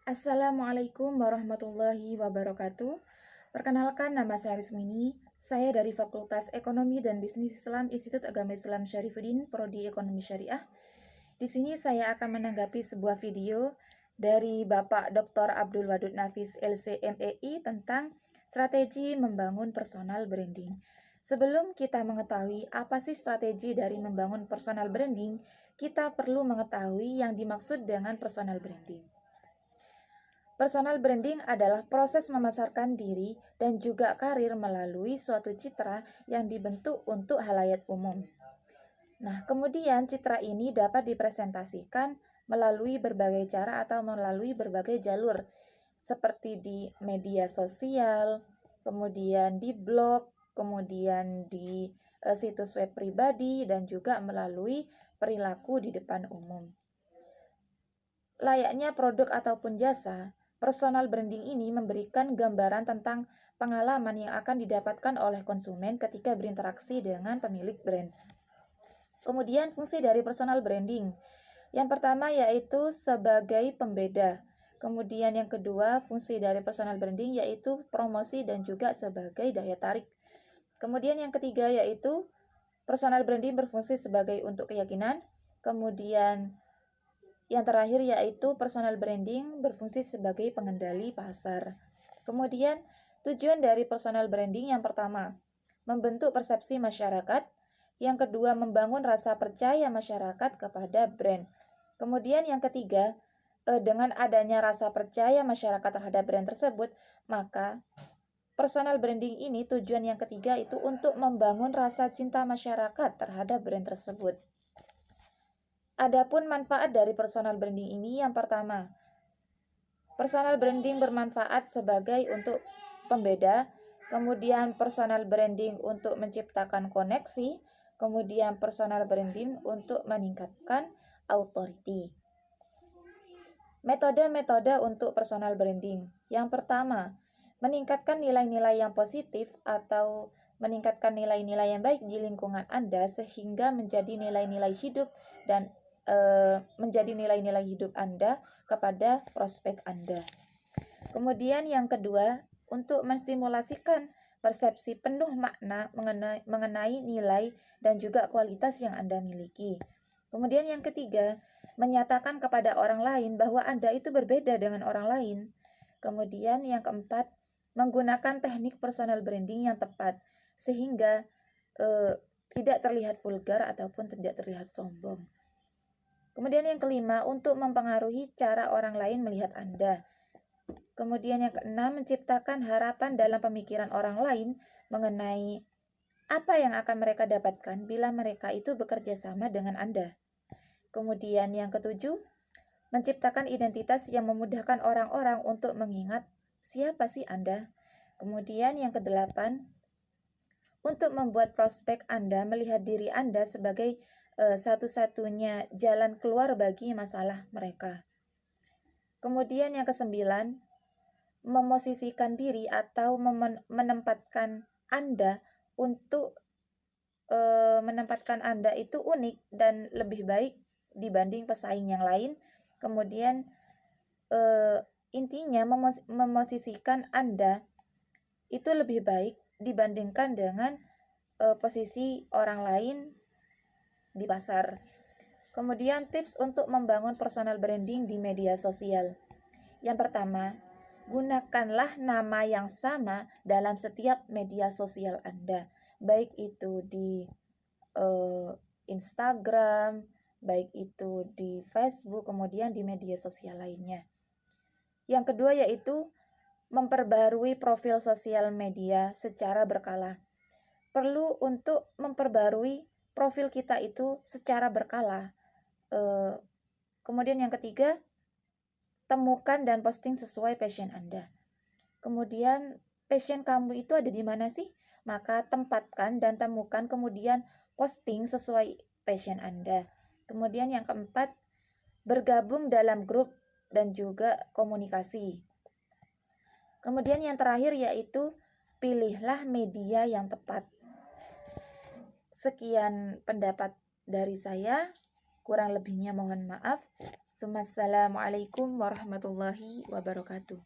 Assalamualaikum warahmatullahi wabarakatuh. Perkenalkan, nama saya Rismini. Saya dari Fakultas Ekonomi dan Bisnis Islam Institut Agama Islam Syarifuddin, Prodi Ekonomi Syariah. Di sini saya akan menanggapi sebuah video dari Bapak Dr. Abdul Wadud Nafis LCMEI tentang strategi membangun personal branding. Sebelum kita mengetahui apa sih strategi dari membangun personal branding, kita perlu mengetahui yang dimaksud dengan personal branding. Personal branding adalah proses memasarkan diri dan juga karir melalui suatu citra yang dibentuk untuk halayak umum. Nah, kemudian citra ini dapat dipresentasikan melalui berbagai cara atau melalui berbagai jalur, seperti di media sosial, kemudian di blog, kemudian di situs web pribadi, dan juga melalui perilaku di depan umum. Layaknya produk ataupun jasa, personal branding ini memberikan gambaran tentang pengalaman yang akan didapatkan oleh konsumen ketika berinteraksi dengan pemilik brand. Kemudian fungsi dari personal branding. Yang pertama yaitu sebagai pembeda. Kemudian yang kedua, fungsi dari personal branding yaitu promosi dan juga sebagai daya tarik. Kemudian yang ketiga yaitu personal branding berfungsi sebagai untuk keyakinan. Kemudian yang terakhir yaitu personal branding berfungsi sebagai pengendali pasar. Kemudian tujuan dari personal branding yang pertama, membentuk persepsi masyarakat. Yang kedua, membangun rasa percaya masyarakat kepada brand. Kemudian yang ketiga, dengan adanya rasa percaya masyarakat terhadap brand tersebut, maka personal branding ini tujuan yang ketiga itu untuk membangun rasa cinta masyarakat terhadap brand tersebut. Adapun manfaat dari personal branding ini yang pertama, personal branding bermanfaat sebagai untuk pembeda, kemudian personal branding untuk menciptakan koneksi, kemudian personal branding untuk meningkatkan authority. Metode-metode untuk personal branding. Yang pertama, meningkatkan nilai-nilai yang positif atau meningkatkan nilai-nilai yang baik di lingkungan Anda sehingga menjadi nilai-nilai hidup dan menjadi nilai-nilai hidup Anda kepada prospek Anda. Kemudian yang kedua, untuk menstimulasikan persepsi penuh makna mengenai nilai dan juga kualitas yang Anda miliki. Kemudian yang ketiga, menyatakan kepada orang lain bahwa Anda itu berbeda dengan orang lain. Kemudian yang keempat, menggunakan teknik personal branding yang tepat sehingga tidak terlihat vulgar ataupun tidak terlihat sombong. Kemudian yang kelima, untuk mempengaruhi cara orang lain melihat Anda. Kemudian yang keenam, menciptakan harapan dalam pemikiran orang lain mengenai apa yang akan mereka dapatkan bila mereka itu bekerja sama dengan Anda. Kemudian yang ketujuh, menciptakan identitas yang memudahkan orang-orang untuk mengingat siapa sih Anda. Kemudian yang kedelapan, untuk membuat prospek Anda melihat diri Anda sebagai satu-satunya jalan keluar bagi masalah mereka. Kemudian yang kesembilan, memosisikan diri atau menempatkan Anda untuk menempatkan Anda itu unik dan lebih baik dibanding pesaing yang lain. Kemudian intinya memosisikan Anda itu lebih baik dibandingkan dengan posisi orang lain di pasar. Kemudian tips untuk membangun personal branding di media sosial. Yang pertama, gunakanlah nama yang sama dalam setiap media sosial Anda, baik itu di Instagram, baik itu di Facebook, kemudian di media sosial lainnya. Yang kedua yaitu memperbarui profil sosial media secara berkala. Perlu untuk memperbarui profil kita itu secara berkala. Kemudian yang ketiga, temukan dan posting sesuai passion Anda. Kemudian passion kamu itu ada di mana sih? Maka tempatkan dan temukan kemudian posting sesuai passion Anda. Kemudian yang keempat, bergabung dalam grup dan juga komunikasi. Kemudian yang terakhir yaitu pilihlah media yang tepat. Sekian pendapat dari saya, kurang lebihnya mohon maaf. Assalamualaikum warahmatullahi wabarakatuh.